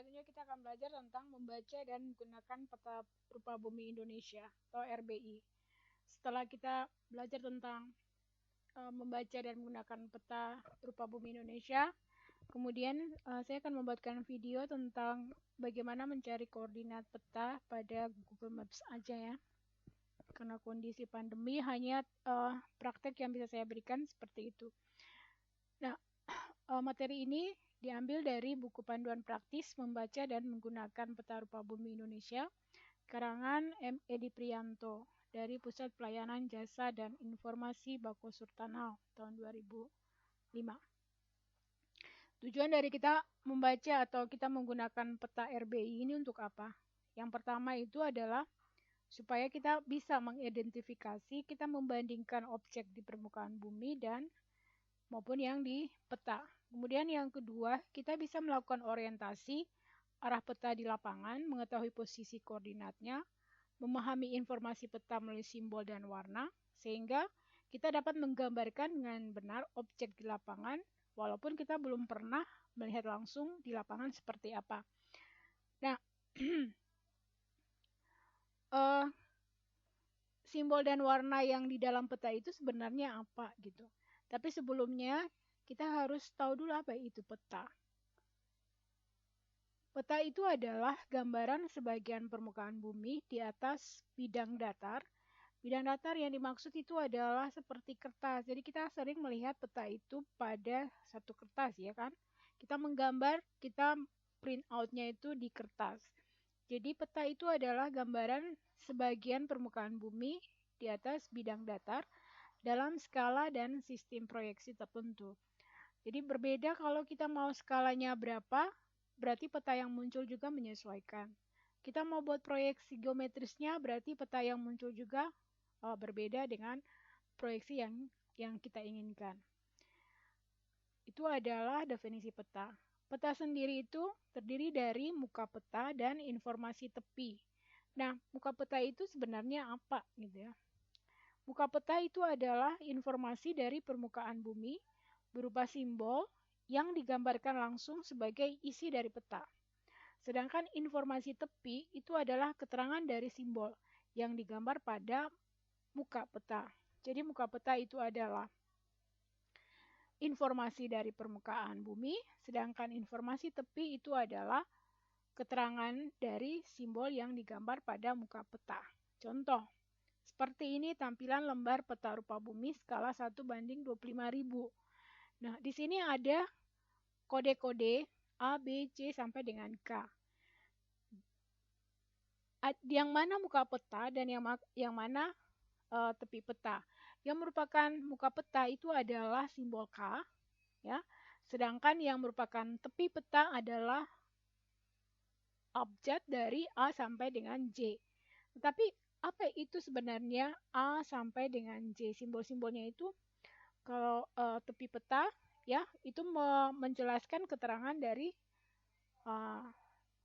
selanjutnya kita akan belajar tentang membaca dan menggunakan peta rupa bumi Indonesia atau RBI. Setelah kita belajar tentang membaca dan menggunakan peta rupa bumi Indonesia, kemudian saya akan membuatkan video tentang bagaimana mencari koordinat peta pada Google Maps aja ya. Karena kondisi pandemi hanya praktek yang bisa saya berikan seperti itu. Nah, materi ini diambil dari buku panduan praktis membaca dan menggunakan peta rupa bumi Indonesia, karangan M. Edi Prianto dari Pusat Pelayanan Jasa dan Informasi Bako Surtanal tahun 2005. Tujuan dari kita membaca atau kita menggunakan peta RBI ini untuk apa? Yang pertama itu adalah supaya kita bisa mengidentifikasi, kita membandingkan objek di permukaan bumi dan maupun yang di peta. Kemudian yang kedua, kita bisa melakukan orientasi arah peta di lapangan, mengetahui posisi koordinatnya, memahami informasi peta melalui simbol dan warna, sehingga kita dapat menggambarkan dengan benar objek di lapangan, walaupun kita belum pernah melihat langsung di lapangan seperti apa. Nah, simbol dan warna yang di dalam peta itu sebenarnya apa gitu. Tapi sebelumnya kita harus tahu dulu apa itu peta. Peta itu adalah gambaran sebagian permukaan bumi di atas bidang datar. Bidang datar yang dimaksud itu adalah seperti kertas. Jadi kita sering melihat peta itu pada satu kertas ya kan. Kita menggambar, kita print out-nya itu di kertas. Jadi peta itu adalah gambaran sebagian permukaan bumi di atas bidang datar dalam skala dan sistem proyeksi tertentu. Jadi berbeda kalau kita mau skalanya berapa, berarti peta yang muncul juga menyesuaikan. Kita mau buat proyeksi geometrisnya, berarti peta yang muncul juga berbeda dengan proyeksi yang kita inginkan. Itu adalah definisi peta. Peta sendiri itu terdiri dari muka peta dan informasi tepi. Nah, muka peta itu sebenarnya apa gitu ya? Muka peta itu adalah informasi dari permukaan bumi berupa simbol yang digambarkan langsung sebagai isi dari peta. Sedangkan informasi tepi itu adalah keterangan dari simbol yang digambar pada muka peta. Jadi muka peta itu adalah informasi dari permukaan bumi, sedangkan informasi tepi itu adalah keterangan dari simbol yang digambar pada muka peta. Contoh, seperti ini tampilan lembar peta rupa bumi skala 1:25.000. Nah, di sini ada kode-kode A, B, C sampai dengan K. Yang mana muka peta dan yang mana tepi peta. Yang merupakan muka peta itu adalah simbol K, ya. Sedangkan yang merupakan tepi peta adalah abjad dari A sampai dengan J. Tetapi apa itu sebenarnya A sampai dengan J? Simbol-simbolnya itu kalau tepi peta ya itu menjelaskan keterangan dari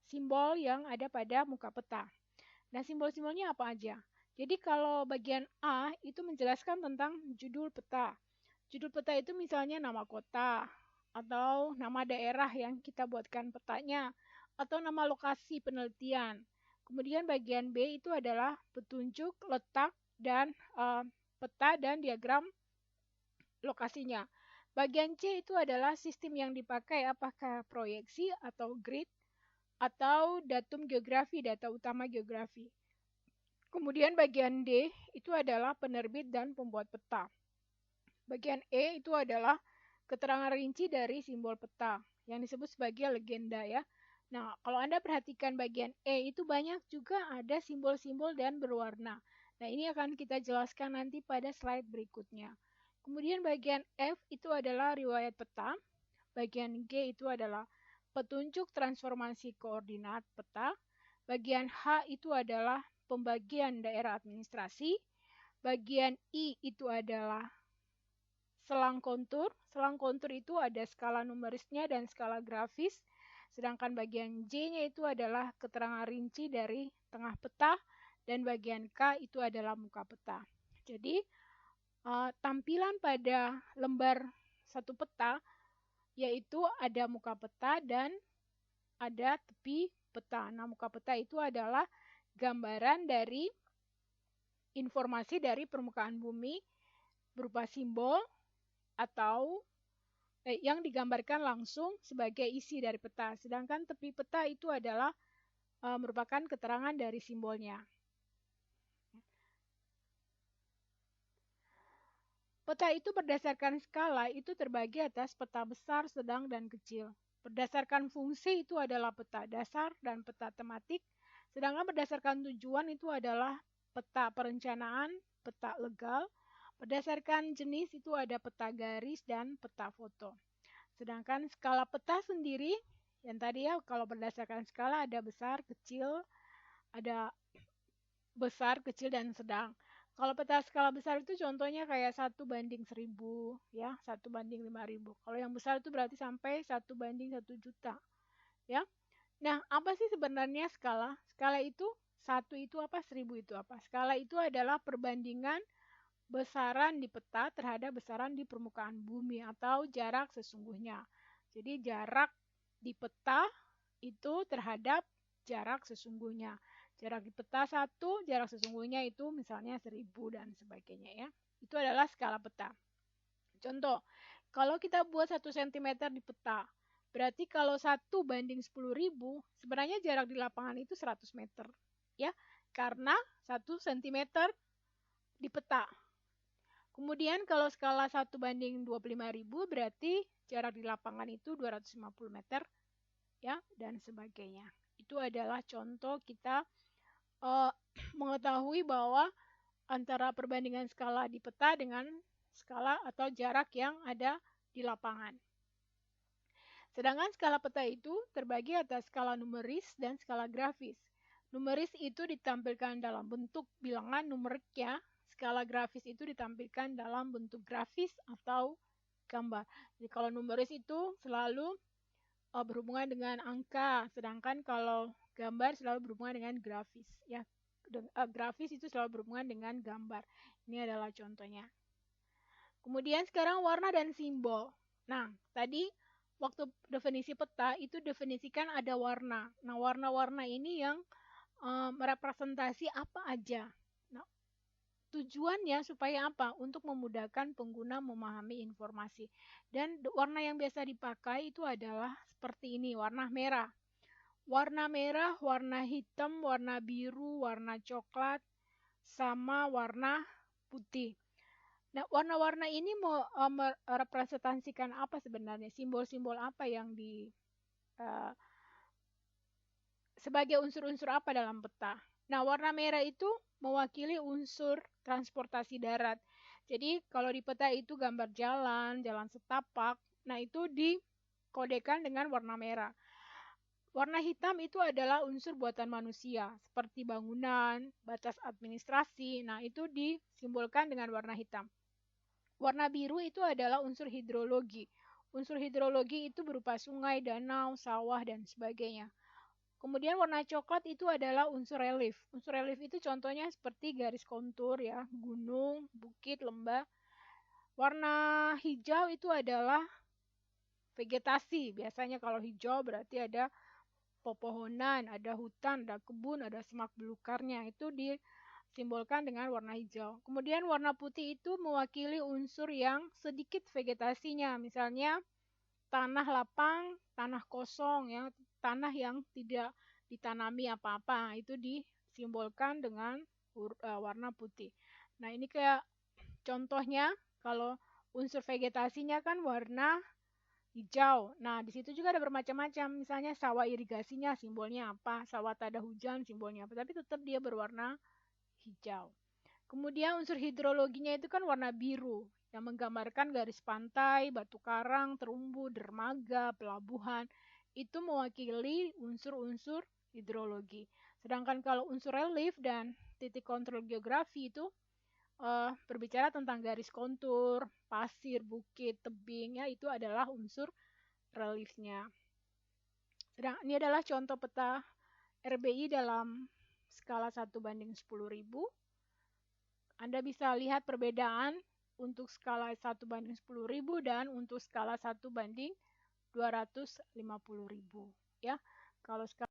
simbol yang ada pada muka peta. Nah, simbol-simbolnya apa aja? Jadi kalau bagian A itu menjelaskan tentang judul peta. Judul peta itu misalnya nama kota atau nama daerah yang kita buatkan petanya atau nama lokasi penelitian. Kemudian bagian B itu adalah petunjuk letak dan peta dan diagram lokasinya. Bagian C itu adalah sistem yang dipakai, apakah proyeksi atau grid atau datum geografi, data utama geografi. Kemudian bagian D itu adalah penerbit dan pembuat peta. Bagian E itu adalah keterangan rinci dari simbol peta yang disebut sebagai legenda ya. Nah, kalau Anda perhatikan bagian E itu banyak juga ada simbol-simbol dan berwarna. Nah, ini akan kita jelaskan nanti pada slide berikutnya. Kemudian bagian F itu adalah riwayat peta. Bagian G itu adalah petunjuk transformasi koordinat peta. Bagian H itu adalah pembagian daerah administrasi. Bagian I itu adalah selang kontur. Selang kontur itu ada skala numerisnya dan skala grafis. Sedangkan bagian J-nya itu adalah keterangan rinci dari tengah peta. Dan bagian K itu adalah muka peta. Jadi, tampilan pada lembar satu peta yaitu ada muka peta dan ada tepi peta. Nah, muka peta itu adalah gambaran dari informasi dari permukaan bumi berupa simbol atau yang digambarkan langsung sebagai isi dari peta. Sedangkan tepi peta itu adalah merupakan keterangan dari simbolnya. Peta itu berdasarkan skala itu terbagi atas peta besar, sedang, dan kecil. Berdasarkan fungsi itu adalah peta dasar dan peta tematik, sedangkan berdasarkan tujuan itu adalah peta perencanaan, peta legal. Berdasarkan jenis itu ada peta garis dan peta foto. Sedangkan skala peta sendiri, yang tadi ya kalau berdasarkan skala ada besar, kecil, ada besar, kecil, dan sedang. Kalau peta skala besar itu contohnya kayak 1:1000, ya, 1:5000. Kalau yang besar itu berarti sampai 1:1.000.000, ya. Nah, apa sih sebenarnya skala? Skala itu, 1 itu apa, 1000 itu apa? Skala itu adalah perbandingan besaran di peta terhadap besaran di permukaan bumi atau jarak sesungguhnya. Jadi jarak di peta itu terhadap jarak sesungguhnya. Jarak di peta 1, jarak sesungguhnya itu misalnya 1000 dan sebagainya, ya. Itu adalah skala peta. Contoh, kalau kita buat 1 cm di peta, berarti kalau 1:10.000, sebenarnya jarak di lapangan itu 100 meter. Ya, karena 1 cm di peta. Kemudian kalau skala 1:25.000, berarti jarak di lapangan itu 250 meter, ya, dan sebagainya. Itu adalah contoh kita mengetahui bahwa antara perbandingan skala di peta dengan skala atau jarak yang ada di lapangan. Sedangkan skala peta itu terbagi atas skala numeris dan skala grafis. Numeris itu ditampilkan dalam bentuk bilangan numerik, ya. Skala grafis itu ditampilkan dalam bentuk grafis atau gambar. Jadi kalau numeris itu selalu berhubungan dengan angka, sedangkan kalau gambar selalu berhubungan dengan grafis, ya. Grafis itu selalu berhubungan dengan gambar. Ini adalah contohnya. Kemudian sekarang warna dan simbol. Nah, tadi waktu definisi peta itu definisikan ada warna. Nah, warna-warna ini yang merepresentasi apa aja. Nah, tujuannya supaya apa? Untuk memudahkan pengguna memahami informasi. Dan warna yang biasa dipakai itu adalah seperti ini, warna merah. Warna merah, warna hitam, warna biru, warna coklat, sama warna putih. Nah, warna-warna ini mau merepresentasikan apa sebenarnya? Simbol-simbol apa yang sebagai unsur-unsur apa dalam peta? Nah, warna merah itu mewakili unsur transportasi darat. Jadi, kalau di peta itu gambar jalan, jalan setapak, nah itu dikodekan dengan warna merah. Warna hitam itu adalah unsur buatan manusia, seperti bangunan, batas administrasi. Nah, itu disimbolkan dengan warna hitam. Warna biru itu adalah unsur hidrologi. Unsur hidrologi itu berupa sungai, danau, sawah, dan sebagainya. Kemudian warna coklat itu adalah unsur relief. Unsur relief itu contohnya seperti garis kontur, ya, gunung, bukit, lembah. Warna hijau itu adalah vegetasi. Biasanya kalau hijau berarti ada pepohonan, ada hutan, ada kebun, ada semak belukarnya. Itu disimbolkan dengan warna hijau. Kemudian warna putih itu mewakili unsur yang sedikit vegetasinya. Misalnya tanah lapang, tanah kosong, ya, tanah yang tidak ditanami apa-apa. Itu disimbolkan dengan warna putih. Nah, ini kayak contohnya kalau unsur vegetasinya kan warna hijau. Nah, di situ juga ada bermacam-macam. Misalnya sawah irigasinya simbolnya apa, sawah tak ada hujan simbolnya apa, tapi tetap dia berwarna hijau. Kemudian unsur hidrologinya itu kan warna biru, yang menggambarkan garis pantai, batu karang, terumbu, dermaga, pelabuhan. Itu mewakili unsur-unsur hidrologi. Sedangkan kalau unsur relief dan titik kontrol geografi itu berbicara tentang garis kontur, pasir, bukit, tebing, ya, itu adalah unsur reliefnya. Ini adalah contoh peta RBI dalam skala 1:10.000. Anda bisa lihat perbedaan untuk skala 1:10.000 dan untuk skala 1:250.000. Ya. Kalau sekarang